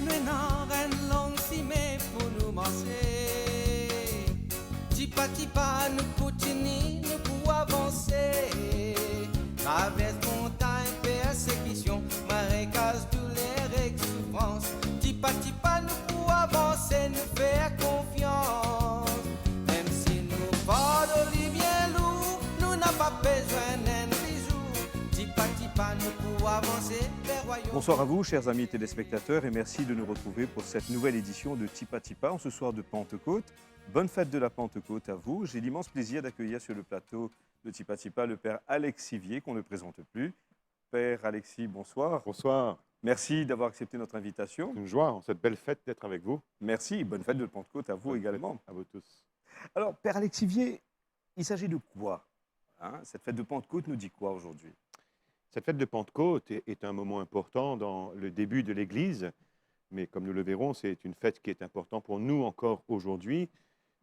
maintenant, une longue cimée pour nous marcher. Petit pas, nous continuons, nous pouvons avancer. Traverse montagne, persécution, marécage, douleur et souffrance. Petit pas, nous pouvons avancer, nous faire confiance. Même si nous fardeau bien lourd, nous n'avons pas besoin d'un bijou. Petit pas, nous pouvons avancer vers le royaume. Bonsoir à vous, chers amis téléspectateurs, et merci de nous retrouver pour cette nouvelle édition de Tipa Tipa en ce soir de Pentecôte. Bonne fête de la Pentecôte à vous. J'ai l'immense plaisir d'accueillir sur le plateau de Tipa Tipa le Père Alexis Vier, qu'on ne présente plus. Père Alexis, bonsoir. Bonsoir, Merci d'avoir accepté notre invitation. c'est une joie en cette belle fête d'être avec vous. Merci, bonne fête de Pentecôte à vous Bonne également. fête à vous tous. Alors, Père Alexis Vier, il s'agit de quoi Cette fête de Pentecôte nous dit quoi aujourd'hui? Cette fête de Pentecôte est un moment important dans le début de l'Église, mais comme nous le verrons, c'est une fête qui est importante pour nous encore aujourd'hui,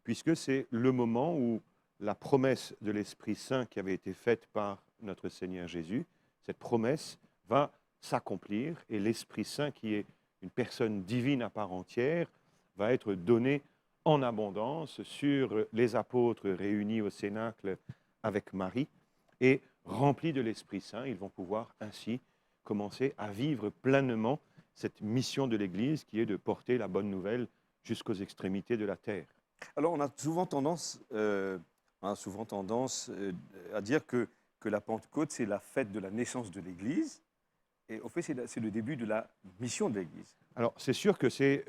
puisque c'est le moment où la promesse de l'Esprit Saint qui avait été faite par notre Seigneur Jésus, cette promesse va s'accomplir et l'Esprit Saint, qui est une personne divine à part entière, va être donné en abondance sur les apôtres réunis au Cénacle avec Marie et remplis de l'Esprit Saint, ils vont pouvoir ainsi commencer à vivre pleinement cette mission de l'Église qui est de porter la bonne nouvelle jusqu'aux extrémités de la terre. Alors, on a souvent tendance, à dire que la Pentecôte, c'est la fête de la naissance de l'Église. Et au fait, c'est le début de la mission de l'Église. Alors, c'est sûr que c'est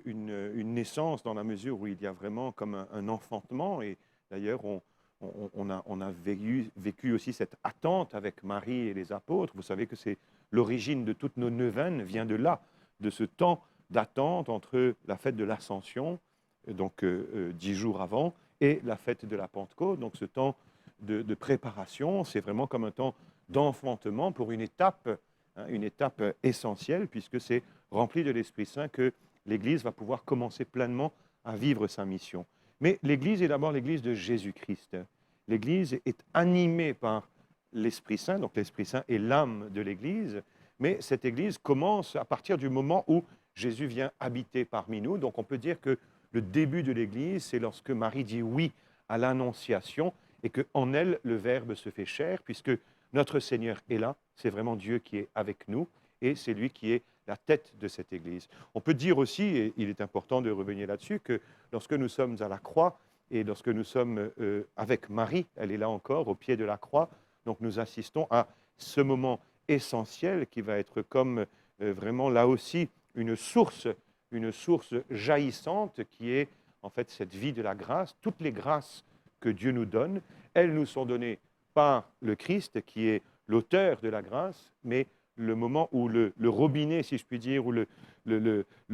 une naissance dans la mesure où il y a vraiment comme un enfantement. Et d'ailleurs, on a vécu aussi cette attente avec Marie et les apôtres. Vous savez que c'est l'origine de toutes nos neuvaines vient de là, de ce temps d'attente entre la fête de l'Ascension, donc 10 jours avant, et la fête de la Pentecôte. Donc, ce temps de préparation, c'est vraiment comme un temps d'enfantement pour une étape essentielle, puisque c'est rempli de l'Esprit Saint que l'Église va pouvoir commencer pleinement à vivre sa mission. Mais l'Église est d'abord l'Église de Jésus-Christ. L'Église est animée par l'Esprit Saint, donc l'Esprit Saint est l'âme de l'Église, mais cette Église commence à partir du moment où Jésus vient habiter parmi nous. Donc on peut dire que le début de l'Église, c'est lorsque Marie dit oui à l'Annonciation et qu'en elle, le Verbe se fait chair, puisque notre Seigneur est là, c'est vraiment Dieu qui est avec nous, et c'est lui qui est la tête de cette Église. On peut dire aussi, et il est important de revenir là-dessus, que lorsque nous sommes à la croix, et lorsque nous sommes avec Marie, elle est là encore, au pied de la croix, donc nous assistons à ce moment essentiel qui va être comme vraiment là aussi une source jaillissante qui est en fait cette vie de la grâce. Toutes les grâces que Dieu nous donne, elles nous sont données par le Christ qui est l'auteur de la grâce, mais le moment où le robinet, si je puis dire, où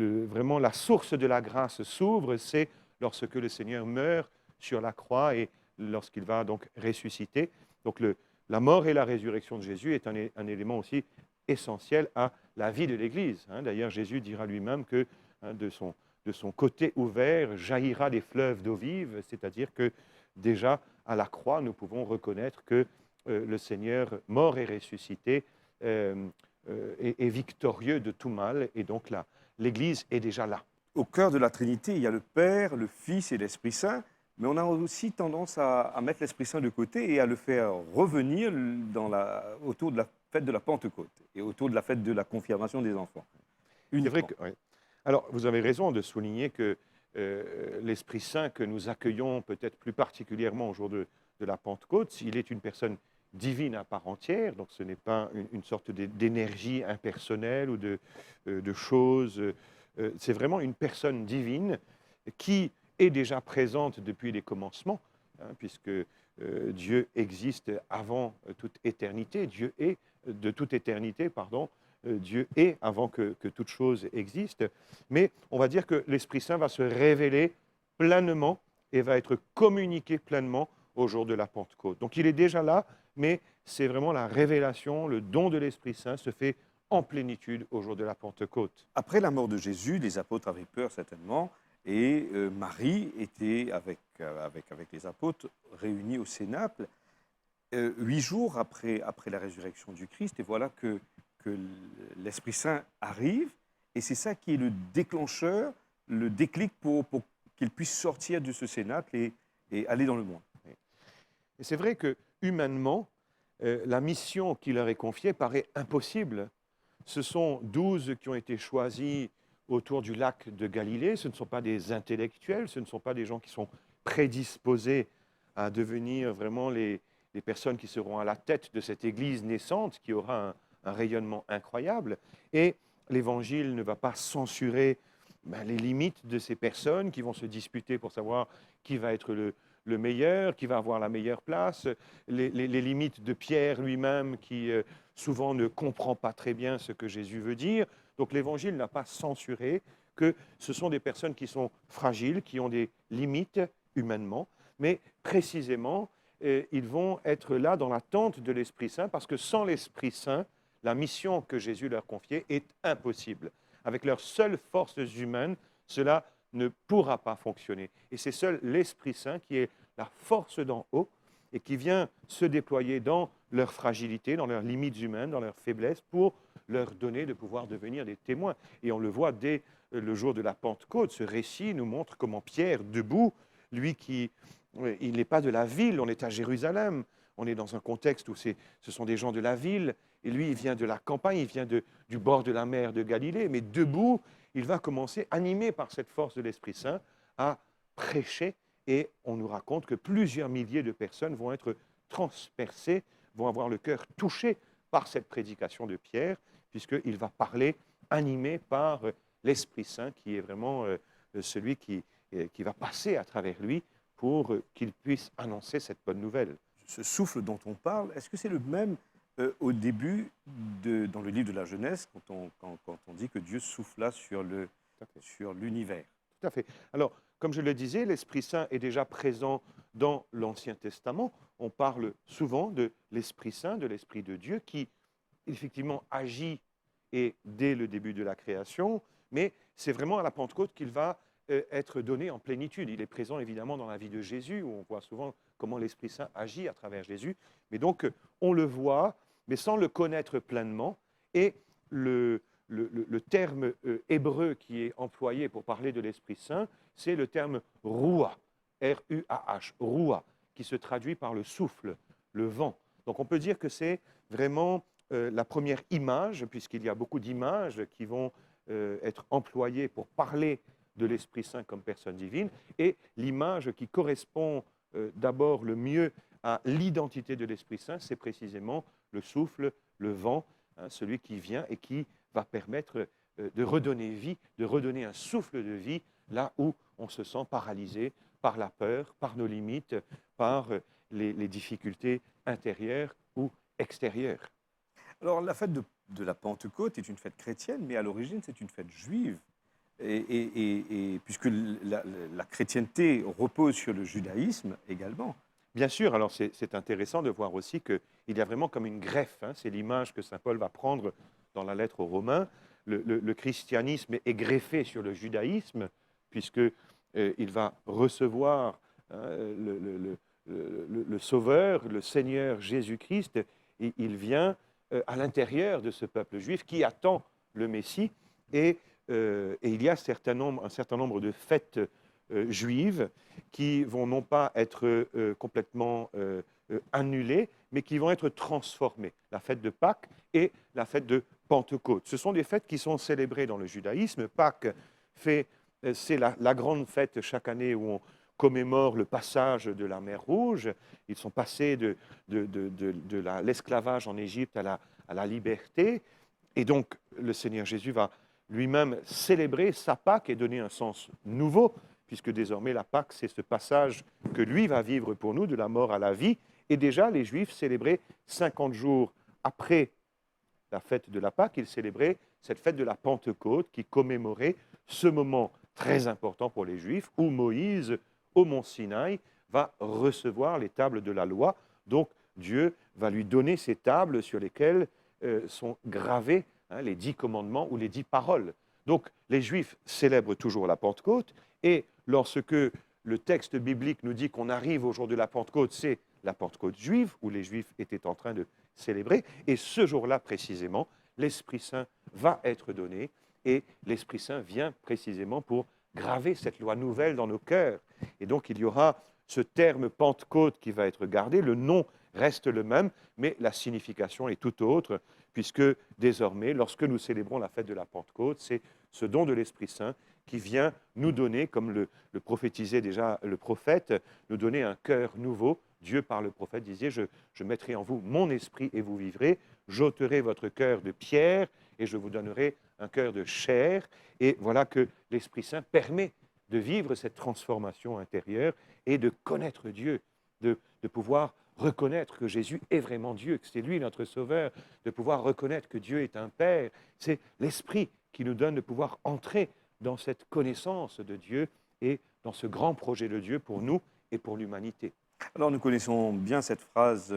vraiment la source de la grâce s'ouvre, c'est lorsque le Seigneur meurt sur la croix et lorsqu'il va donc ressusciter. Donc la mort et la résurrection de Jésus est un élément aussi essentiel à la vie de l'Église. D'ailleurs, Jésus dira lui-même que de son côté ouvert jaillira des fleuves d'eau vive, c'est-à-dire que déjà à la croix, nous pouvons reconnaître que le Seigneur, mort et ressuscité, est victorieux de tout mal, et donc là, l'Église est déjà là. Au cœur de la Trinité, il y a le Père, le Fils et l'Esprit Saint, mais on a aussi tendance à mettre l'Esprit Saint de côté et à le faire revenir autour de la fête de la Pentecôte et autour de la fête de la confirmation des enfants. C'est vrai que, oui. Alors, vous avez raison de souligner que l'Esprit Saint que nous accueillons peut-être plus particulièrement au jour de la Pentecôte, il est une personne divine à part entière, donc ce n'est pas une sorte d'énergie impersonnelle ou de choses. C'est vraiment une personne divine qui est déjà présente depuis les commencements, puisque Dieu existe avant toute éternité, Dieu est de toute éternité, pardon, Dieu est avant que toute chose existe, mais on va dire que l'Esprit Saint va se révéler pleinement et va être communiqué pleinement au jour de la Pentecôte. Donc il est déjà là, mais c'est vraiment la révélation, le don de l'Esprit Saint se fait en plénitude au jour de la Pentecôte. Après la mort de Jésus, les apôtres avaient peur certainement, et Marie était avec les apôtres réunis au Cénacle 8 jours après la résurrection du Christ, et voilà que l'Esprit Saint arrive Et c'est ça qui est le déclencheur, le déclic pour qu'ils puissent sortir de ce cénacle et aller dans le monde. Et c'est vrai que humainement, la mission qui leur est confiée paraît impossible. Ce sont 12 qui ont été choisis autour du lac de Galilée. Ce ne sont pas des intellectuels, ce ne sont pas des gens qui sont prédisposés à devenir vraiment les personnes qui seront à la tête de cette Église naissante, qui aura un rayonnement incroyable. Et l'Évangile ne va pas censurer les limites de ces personnes qui vont se disputer pour savoir qui va être le meilleur, qui va avoir la meilleure place, les limites de Pierre lui-même qui souvent ne comprend pas très bien ce que Jésus veut dire. Donc l'Évangile n'a pas censuré que ce sont des personnes qui sont fragiles, qui ont des limites humainement, mais précisément, ils vont être là dans l'attente de l'Esprit Saint, parce que sans l'Esprit Saint, la mission que Jésus leur confiait est impossible. Avec leurs seules forces humaines, cela ne pourra pas fonctionner. Et c'est seul l'Esprit Saint qui est la force d'en haut et qui vient se déployer dans leur fragilité, dans leurs limites humaines, dans leurs faiblesses, pour leur donner de pouvoir devenir des témoins. Et on le voit dès le jour de la Pentecôte. Ce récit nous montre comment Pierre, debout, lui qui, il n'est pas de la ville, on est à Jérusalem, on est dans un contexte où ce sont des gens de la ville, et lui, il vient de la campagne, il vient du bord de la mer de Galilée, mais debout, il va commencer, animé par cette force de l'Esprit Saint, à prêcher, et on nous raconte que plusieurs milliers de personnes vont être transpercées, vont avoir le cœur touché par cette prédication de Pierre, puisqu'il va parler animé par l'Esprit Saint, qui est vraiment celui qui va passer à travers lui pour qu'il puisse annoncer cette bonne nouvelle. Ce souffle dont on parle, est-ce que c'est le même au début, dans le livre de la Genèse, quand on dit que Dieu souffla sur l'univers? Tout à fait. Alors, comme je le disais, l'Esprit Saint est déjà présent dans l'Ancien Testament. On parle souvent de l'Esprit Saint, de l'Esprit de Dieu, qui effectivement agit et dès le début de la création, mais c'est vraiment à la Pentecôte qu'il va être donné en plénitude. Il est présent évidemment dans la vie de Jésus, où on voit souvent comment l'Esprit Saint agit à travers Jésus. Mais donc, on le voit, mais sans le connaître pleinement. Et le terme hébreu qui est employé pour parler de l'Esprit Saint, c'est le terme Ruach, R-U-A-H, Ruach, qui se traduit par le souffle, le vent. Donc on peut dire que c'est vraiment la première image, puisqu'il y a beaucoup d'images qui vont être employées pour parler de l'Esprit Saint comme personne divine, et l'image qui correspond d'abord le mieux à l'identité de l'Esprit Saint, c'est précisément le souffle, le vent, celui qui vient et qui va permettre de redonner vie, de redonner un souffle de vie là où on se sent paralysé par la peur, par nos limites, par les difficultés intérieures ou extérieures. Alors, la fête de la Pentecôte est une fête chrétienne, mais à l'origine, c'est une fête juive. Et puisque la chrétienté repose sur le judaïsme également. Bien sûr, alors c'est intéressant de voir aussi qu'il y a vraiment comme une greffe, c'est l'image que saint Paul va prendre dans la lettre aux Romains. Le christianisme est greffé sur le judaïsme, puisqu'il va recevoir le Sauveur, le Seigneur Jésus-Christ, et il vient à l'intérieur de ce peuple juif qui attend le Messie, et il y a un certain nombre de fêtes juives qui vont non pas être complètement annulées, mais qui vont être transformées. La fête de Pâques et la fête de Pentecôte. Ce sont des fêtes qui sont célébrées dans le judaïsme. Pâques, c'est la grande fête chaque année où on commémore le passage de la mer Rouge. Ils sont passés de l'esclavage en Égypte à la liberté. Et donc, le Seigneur Jésus va lui-même célébrer sa Pâque et donner un sens nouveau, puisque désormais la Pâque, c'est ce passage que lui va vivre pour nous, de la mort à la vie. Et déjà, les Juifs célébraient 50 jours après la fête de la Pâque, ils célébraient cette fête de la Pentecôte qui commémorait ce moment très important pour les Juifs, où Moïse, au mont Sinaï, va recevoir les tables de la loi. Donc, Dieu va lui donner ces tables sur lesquelles sont gravés les 10 commandements ou les 10 paroles. Donc, les Juifs célèbrent toujours la Pentecôte, et lorsque le texte biblique nous dit qu'on arrive au jour de la Pentecôte, c'est la Pentecôte juive, où les Juifs étaient en train de célébrer, et ce jour-là précisément, l'Esprit Saint va être donné, Et l'Esprit Saint vient précisément pour graver cette loi nouvelle dans nos cœurs. Et donc, il y aura ce terme Pentecôte qui va être gardé. Le nom reste le même, mais la signification est tout autre, puisque désormais, lorsque nous célébrons la fête de la Pentecôte, c'est ce don de l'Esprit Saint qui vient nous donner, comme le prophétisait déjà le prophète, nous donner un cœur nouveau. Dieu, par le prophète, disait, je mettrai en vous mon esprit et vous vivrez. J'ôterai votre cœur de pierre et je vous donnerai un cœur de chair. Et voilà que l'Esprit Saint permet de vivre cette transformation intérieure et de connaître Dieu, de pouvoir reconnaître que Jésus est vraiment Dieu, que c'est lui notre Sauveur, de pouvoir reconnaître que Dieu est un Père. C'est l'Esprit qui nous donne de pouvoir entrer dans cette connaissance de Dieu et dans ce grand projet de Dieu pour nous et pour l'humanité. Alors nous connaissons bien cette phrase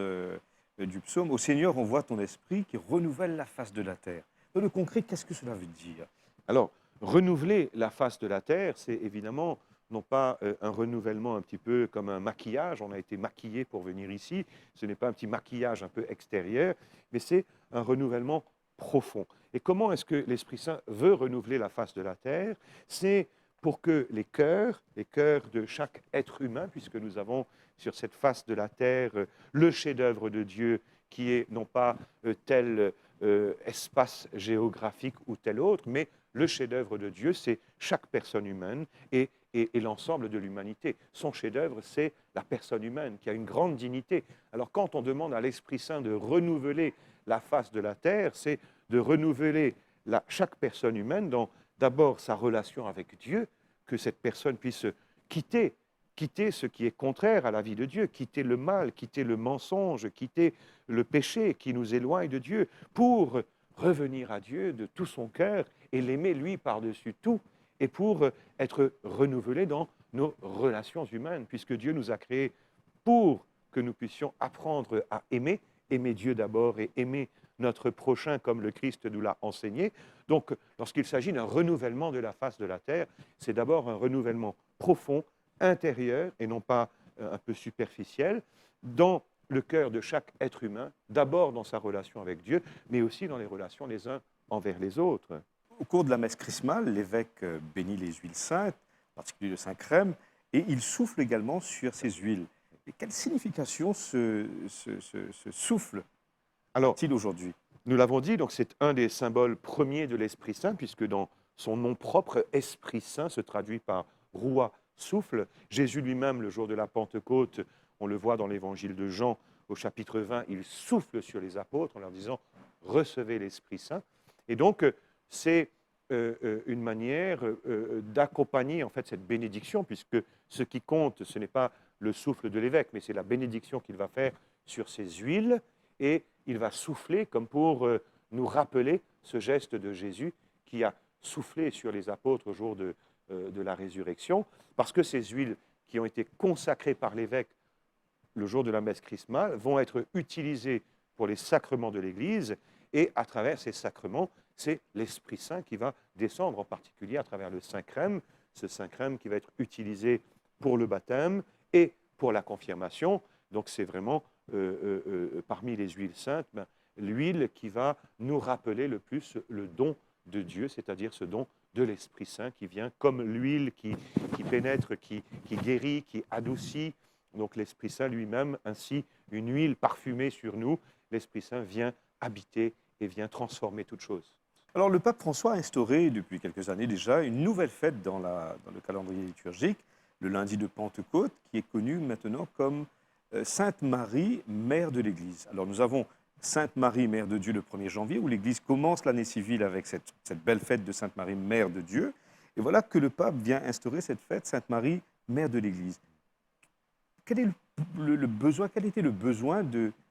du psaume, « Au Seigneur, on voit ton esprit qui renouvelle la face de la terre ». Dans le concret, qu'est-ce que cela veut dire? Alors, renouveler la face de la terre, c'est évidemment non pas un renouvellement un petit peu comme un maquillage, on a été maquillé pour venir ici, ce n'est pas un petit maquillage un peu extérieur, mais c'est un renouvellement profond. Et comment est-ce que l'Esprit Saint veut renouveler la face de la terre? C'est pour que les cœurs de chaque être humain, puisque nous avons sur cette face de la terre le chef-d'œuvre de Dieu qui est non pas tel espace géographique ou tel autre, mais le chef-d'œuvre de Dieu, c'est chaque personne humaine et l'ensemble de l'humanité. Son chef-d'œuvre, c'est la personne humaine qui a une grande dignité. Alors quand on demande à l'Esprit Saint de renouveler la face de la terre, c'est de renouveler chaque personne humaine dans d'abord sa relation avec Dieu, que cette personne puisse quitter ce qui est contraire à la vie de Dieu, quitter le mal, quitter le mensonge, quitter le péché qui nous éloigne de Dieu, pour revenir à Dieu de tout son cœur et l'aimer lui par-dessus tout, et pour être renouvelé dans nos relations humaines, puisque Dieu nous a créés pour que nous puissions apprendre à aimer Dieu d'abord et aimer notre prochain comme le Christ nous l'a enseigné. Donc, lorsqu'il s'agit d'un renouvellement de la face de la terre, c'est d'abord un renouvellement profond, intérieur et non pas un peu superficiel, dans le cœur de chaque être humain, d'abord dans sa relation avec Dieu, mais aussi dans les relations les uns envers les autres. Au cours de la messe chrismale, l'évêque bénit les huiles saintes, en particulier le Saint-Crème, et il souffle également sur ces huiles. Et quelle signification ce souffle a-t-il aujourd'hui? Nous l'avons dit, donc c'est un des symboles premiers de l'Esprit Saint, puisque dans son nom propre, Esprit Saint se traduit par roi, souffle. Jésus lui-même, le jour de la Pentecôte, on le voit dans l'évangile de Jean, au chapitre 20, il souffle sur les apôtres en leur disant « Recevez l'Esprit Saint ». Et donc, c'est une manière d'accompagner en fait cette bénédiction, puisque ce qui compte, ce n'est pas le souffle de l'évêque, mais c'est la bénédiction qu'il va faire sur ces huiles, et il va souffler comme pour nous rappeler ce geste de Jésus qui a soufflé sur les apôtres au jour de la résurrection, parce que ces huiles qui ont été consacrées par l'évêque le jour de la messe chrismale vont être utilisées pour les sacrements de l'Église, et à travers ces sacrements, c'est l'Esprit Saint qui va descendre, en particulier à travers le Saint-Crème, ce Saint-Crème qui va être utilisé pour le baptême et pour la confirmation. Donc c'est vraiment, parmi les huiles saintes, l'huile qui va nous rappeler le plus le don de Dieu, c'est-à-dire ce don de l'Esprit Saint qui vient comme l'huile qui pénètre, qui guérit, qui adoucit. Donc l'Esprit Saint lui-même, ainsi une huile parfumée sur nous, l'Esprit Saint vient habiter et vient transformer toute chose. Alors le pape François a instauré depuis quelques années déjà une nouvelle fête dans le calendrier liturgique, le lundi de Pentecôte, qui est connu maintenant comme Sainte Marie, Mère de l'Église. Alors nous avons Sainte Marie, Mère de Dieu le 1er janvier, où l'Église commence l'année civile avec cette belle fête de Sainte Marie, Mère de Dieu. Et voilà que le pape vient instaurer cette fête, Sainte Marie, Mère de l'Église. Quel est le besoin, quel était le besoin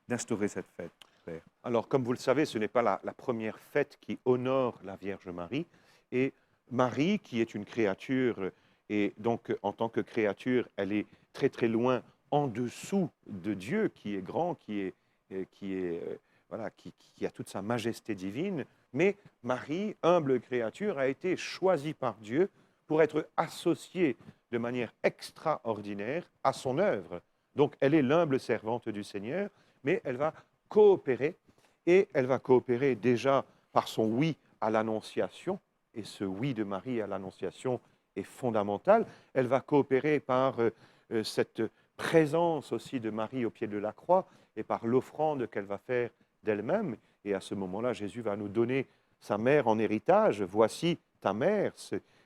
d'instaurer cette fête, Père? Alors, comme vous le savez, ce n'est pas la première fête qui honore la Vierge Marie. Et Marie, qui est une créature, et donc en tant que créature, elle est très très loin en dessous de Dieu, qui est grand, qui a toute sa majesté divine. Mais Marie, humble créature, a été choisie par Dieu pour être associée de manière extraordinaire à son œuvre. Donc, elle est l'humble servante du Seigneur, mais elle va coopérer, et elle va coopérer déjà par son oui à l'Annonciation, et ce oui de Marie à l'Annonciation est fondamental. Elle va coopérer par cette présence aussi de Marie au pied de la croix et par l'offrande qu'elle va faire d'elle-même. Et à ce moment-là, Jésus va nous donner sa mère en héritage. Voici ta mère.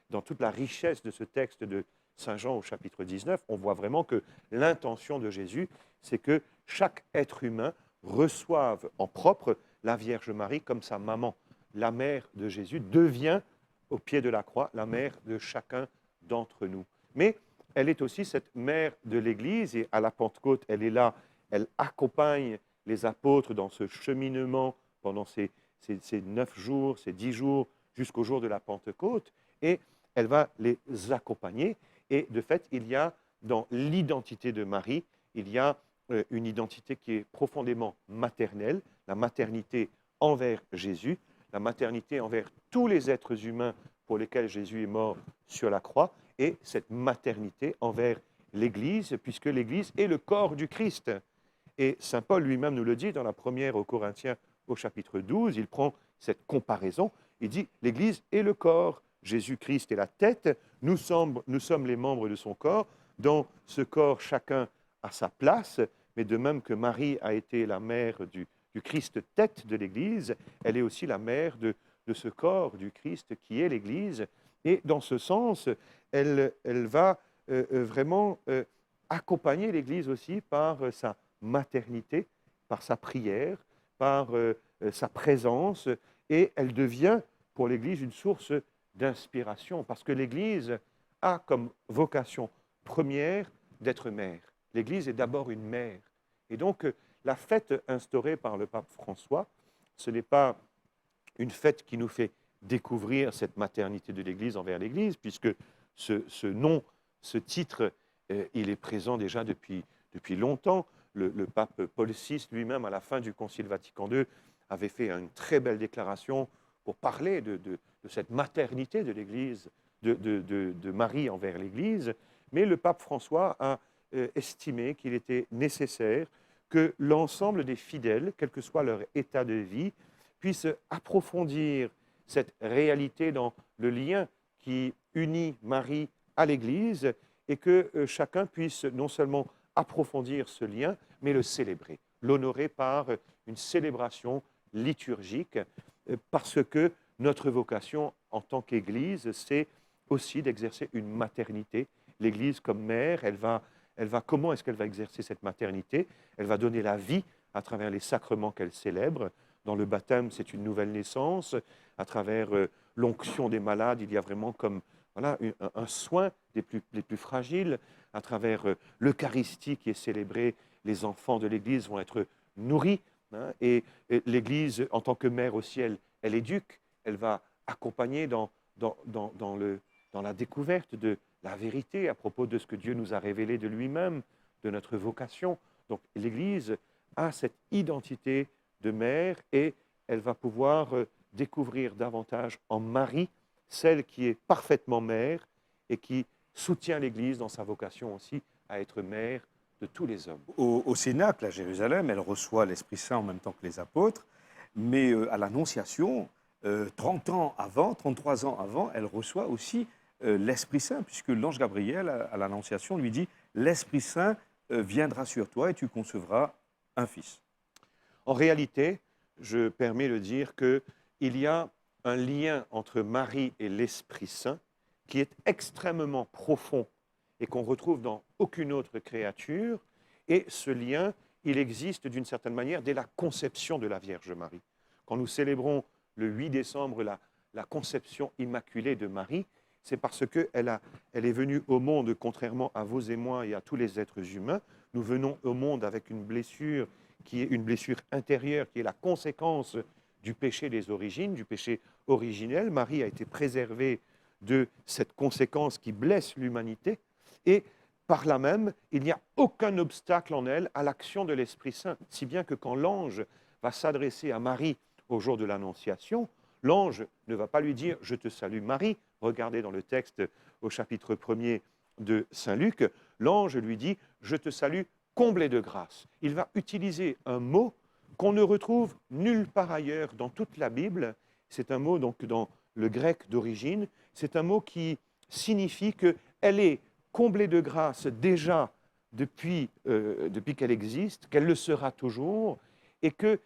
Dans toute la richesse de ce texte de Saint Jean au chapitre 19, on voit vraiment que l'intention de Jésus, c'est que chaque être humain reçoive en propre la Vierge Marie comme sa maman. La mère de Jésus devient, au pied de la croix, la mère de chacun d'entre nous. Mais elle est aussi cette mère de l'Église, et à la Pentecôte, elle est là, elle accompagne les apôtres dans ce cheminement pendant ces 9 jours, ces 10 jours, jusqu'au jour de la Pentecôte, et elle va les accompagner. Et de fait, il y a dans l'identité de Marie, il y a une identité qui est profondément maternelle, la maternité envers Jésus, la maternité envers tous les êtres humains pour lesquels Jésus est mort sur la croix, et cette maternité envers l'Église, puisque l'Église est le corps du Christ. Et Saint Paul lui-même nous le dit dans la première aux Corinthiens au chapitre 12, il prend cette comparaison, il dit « l'Église est le corps, Jésus-Christ est la tête, nous sommes les membres de son corps, dans ce corps chacun a sa place, mais de même que Marie a été la mère du Christ tête de l'Église, elle est aussi la mère de ce corps du Christ qui est l'Église. Et dans ce sens, elle va vraiment accompagner l'Église aussi par sa maternité, par sa prière, par sa présence, et elle devient pour l'Église une source d'inspiration, parce que l'Église a comme vocation première d'être mère. L'Église est d'abord une mère. Et donc, la fête instaurée par le pape François, ce n'est pas une fête qui nous fait découvrir cette maternité de l'Église envers l'Église, puisque ce nom, ce titre, il est présent déjà depuis longtemps. Le pape Paul VI lui-même, à la fin du Concile Vatican II, avait fait une très belle déclaration pour parler de cette maternité de l'Église, de Marie envers l'Église. Mais le pape François a estimé qu'il était nécessaire que l'ensemble des fidèles, quel que soit leur état de vie, puissent approfondir cette réalité dans le lien qui unit Marie à l'Église, et que chacun puisse non seulement approfondir ce lien, mais le célébrer, l'honorer par une célébration liturgique, parce que notre vocation en tant qu'Église, c'est aussi d'exercer une maternité. L'Église comme mère, comment est-ce qu'elle va exercer cette maternité? Elle va donner la vie à travers les sacrements qu'elle célèbre. Dans le baptême, c'est une nouvelle naissance. À travers l'onction des malades, il y a vraiment comme voilà, un soin des plus fragiles. À travers l'Eucharistie qui est célébrée, les enfants de l'Église vont être nourris. Hein, et l'Église, en tant que mère aussi, elle éduque, elle va accompagner dans la découverte de la vérité à propos de ce que Dieu nous a révélé de lui-même, de notre vocation. Donc l'Église a cette identité de mère, et elle va pouvoir découvrir davantage en Marie, celle qui est parfaitement mère et qui soutient l'Église dans sa vocation aussi à être mère de tous les hommes. Au Cénacle, à Jérusalem, elle reçoit l'Esprit Saint en même temps que les apôtres, mais à l'Annonciation, 33 ans avant, elle reçoit aussi l'Esprit Saint, puisque l'ange Gabriel, à l'Annonciation, lui dit « L'Esprit Saint viendra sur toi et tu concevras un fils ». En réalité, je permets de dire qu'il y a un lien entre Marie et l'Esprit Saint qui est extrêmement profond et qu'on retrouve dans aucune autre créature. Et ce lien, il existe d'une certaine manière dès la conception de la Vierge Marie. Quand nous célébrons le 8 décembre la conception immaculée de Marie, c'est parce qu'elle est venue au monde, contrairement à vous et moi et à tous les êtres humains. Nous venons au monde avec une blessure qui est une blessure intérieure, qui est la conséquence du péché des origines, du péché originel. Marie a été préservée de cette conséquence qui blesse l'humanité, et par là même, il n'y a aucun obstacle en elle à l'action de l'Esprit Saint, si bien que quand l'ange va s'adresser à Marie au jour de l'Annonciation, l'ange ne va pas lui dire « Je te salue Marie ». Regardez dans le texte au chapitre 1er de Saint Luc, l'ange lui dit « Je te salue comblée de grâce ». Il va utiliser un mot qu'on ne retrouve nulle part ailleurs dans toute la Bible. C'est un mot donc dans le grec d'origine, c'est un mot qui signifie qu'elle est comblée de grâce déjà depuis qu'elle existe, qu'elle le sera toujours, et que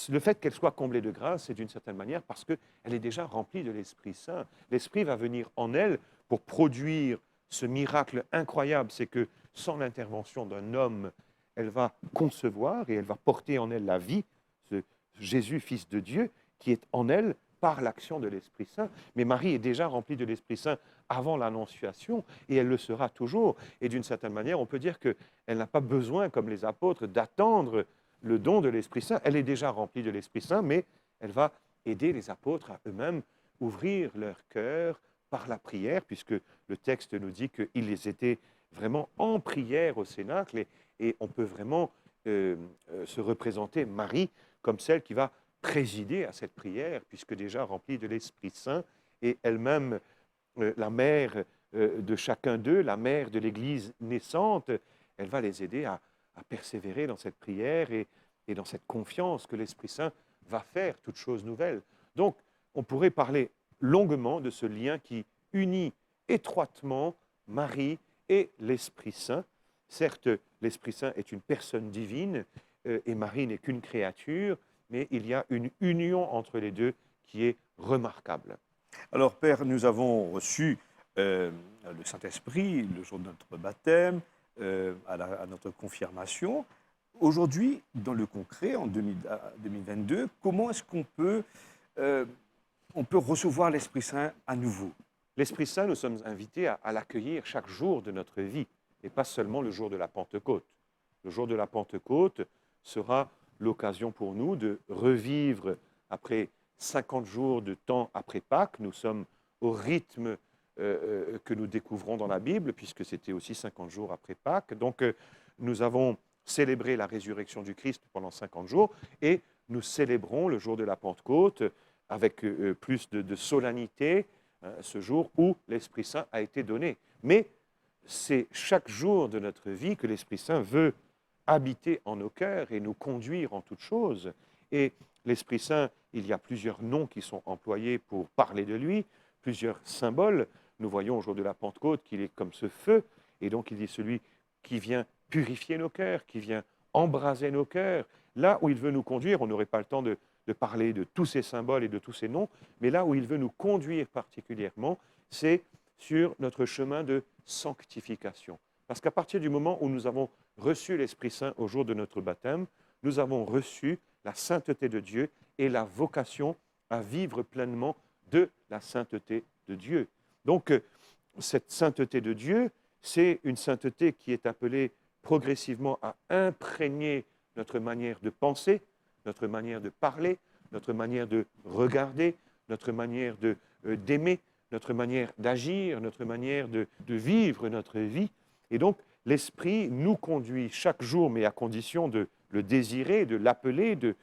le fait qu'elle soit comblée de grâce, c'est d'une certaine manière parce qu'elle est déjà remplie de l'Esprit Saint. L'Esprit va venir en elle pour produire ce miracle incroyable, c'est que sans l'intervention d'un homme, elle va concevoir et elle va porter en elle la vie, ce Jésus, Fils de Dieu, qui est en elle par l'action de l'Esprit Saint. Mais Marie est déjà remplie de l'Esprit Saint avant l'Annonciation, et elle le sera toujours. Et d'une certaine manière, on peut dire qu'elle n'a pas besoin, comme les apôtres, d'attendre le don de l'Esprit Saint. Elle est déjà remplie de l'Esprit Saint, mais elle va aider les apôtres à eux-mêmes ouvrir leur cœur par la prière, puisque le texte nous dit qu'ils étaient vraiment en prière au Cénacle, et on peut vraiment se représenter Marie comme celle qui va présider à cette prière, puisque déjà remplie de l'Esprit Saint, et elle-même la mère de chacun d'eux, la mère de l'Église naissante, elle va les aider à persévérer dans cette prière et dans cette confiance que l'Esprit Saint va faire toutes choses nouvelles. Donc, on pourrait parler longuement de ce lien qui unit étroitement Marie et l'Esprit Saint. Certes, l'Esprit Saint est une personne divine et Marie n'est qu'une créature, mais il y a une union entre les deux qui est remarquable. Alors, Père, nous avons reçu le Saint-Esprit le jour de notre baptême, à notre confirmation. Aujourd'hui, dans le concret, en 2022, comment est-ce qu'on peut recevoir l'Esprit Saint à nouveau? L'Esprit Saint, nous sommes invités à l'accueillir chaque jour de notre vie, et pas seulement le jour de la Pentecôte. Le jour de la Pentecôte sera l'occasion pour nous de revivre, après 50 jours de temps après Pâques, nous sommes au rythme que nous découvrons dans la Bible, puisque c'était aussi 50 jours après Pâques. Donc, nous avons célébré la résurrection du Christ pendant 50 jours, et nous célébrons le jour de la Pentecôte avec plus de solennité, ce jour où l'Esprit Saint a été donné. Mais c'est chaque jour de notre vie que l'Esprit Saint veut habiter en nos cœurs et nous conduire en toutes choses. Et l'Esprit Saint, il y a plusieurs noms qui sont employés pour parler de lui, plusieurs symboles. Nous voyons au jour de la Pentecôte qu'il est comme ce feu, et donc il dit celui qui vient purifier nos cœurs, qui vient embraser nos cœurs. Là où il veut nous conduire, on n'aurait pas le temps de parler de tous ces symboles et de tous ces noms, mais là où il veut nous conduire particulièrement, c'est sur notre chemin de sanctification. Parce qu'à partir du moment où nous avons reçu l'Esprit Saint au jour de notre baptême, nous avons reçu la sainteté de Dieu et la vocation à vivre pleinement de la sainteté de Dieu. Donc, cette sainteté de Dieu, c'est une sainteté qui est appelée progressivement à imprégner notre manière de penser, notre manière de parler, notre manière de regarder, notre manière d'aimer, notre manière d'agir, notre manière de vivre notre vie. Et donc, l'Esprit nous conduit chaque jour, mais à condition de le désirer, de l'appeler, de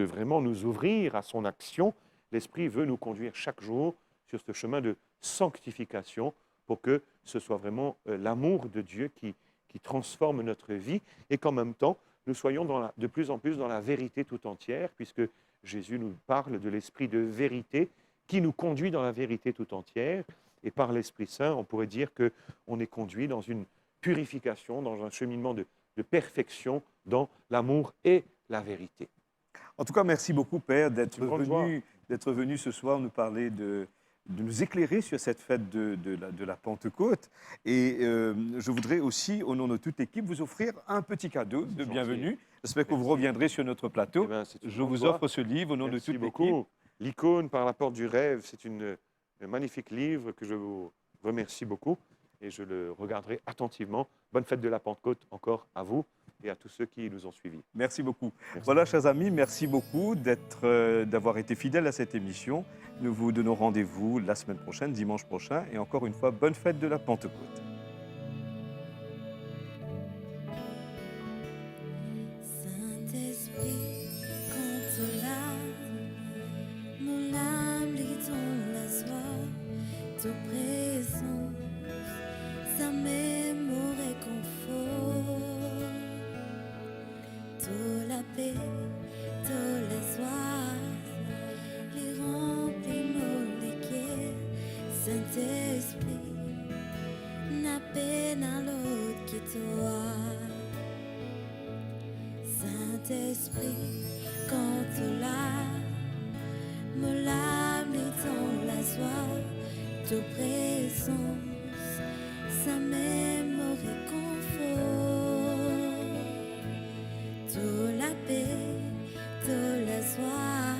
vraiment nous ouvrir à son action. L'Esprit veut nous conduire chaque jour sur ce chemin de sanctification pour que ce soit vraiment l'amour de Dieu qui transforme notre vie et qu'en même temps, nous soyons de plus en plus dans la vérité tout entière, puisque Jésus nous parle de l'Esprit de vérité qui nous conduit dans la vérité tout entière. Et par l'Esprit Saint, on pourrait dire qu'on est conduit dans une purification, dans un cheminement de perfection, dans l'amour et la vérité. En tout cas, merci beaucoup, Père, d'être venu ce soir nous parler de nous éclairer sur cette fête de la Pentecôte. Et je voudrais aussi, au nom de toute l'équipe, vous offrir un petit cadeau de bienvenue. J'espère que vous reviendrez sur notre plateau. Je vous offre ce livre au nom de toute l'équipe. L'icône par la porte du rêve, c'est un magnifique livre que je vous remercie beaucoup et je le regarderai attentivement. Bonne fête de la Pentecôte encore à vous et à tous ceux qui nous ont suivis. Merci beaucoup. Merci. Voilà, chers amis, merci beaucoup d'avoir été fidèles à cette émission. Nous vous donnons rendez-vous la semaine prochaine, dimanche prochain. Et encore une fois, bonne fête de la Pentecôte. Saint-Esprit, consolable, mon âme lit ton la soie, tout présent, sa mémoire est confort, tout la paix, tout la soie, les remplis nos l'équipe. Saint-Esprit, n'a peine à l'autre qui toi. Saint-Esprit, quand tu l'as, me l'âme dans la joie, ta présence, ça m'aime au réconfort. Toute la paix, toute la joie,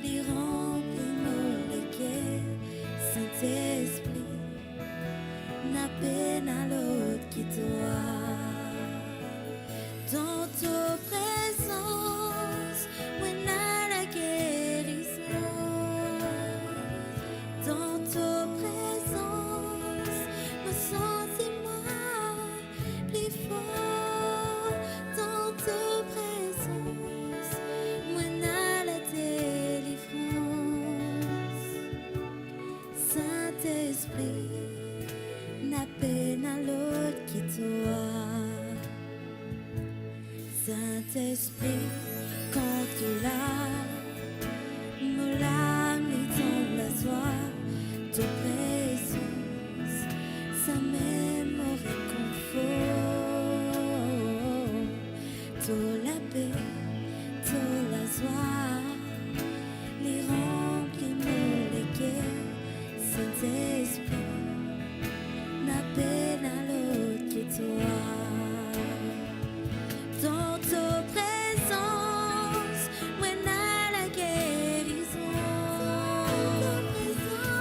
les remplis nos légués. Saint-Esprit, n'a peine à l'autre qui toi. Dans ta présence, when I la guérison. Dans ta présence, me sens-moi plus fort. Dans ta présence, when I la délivrance. Saint-Esprit, n'a peine à l'autre qui toi. Saint-Esprit, quand tu l'as, me l'âme dans la joie, ta présence, ça m'aime au réconfort. Toute la paix, toute la joie, les remplis nos légués. Saint-Esprit, n'a peine à l'autre que toi. Dans ta présence, when I la guérison.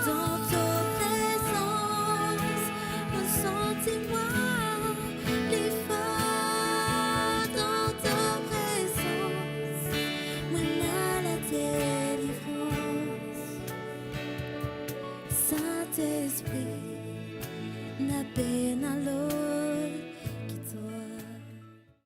Dans ta présence, me sens-moi plus fort. Dans ta présence, when I la délivrance. Saint-Esprit, n'a peine à l'autre.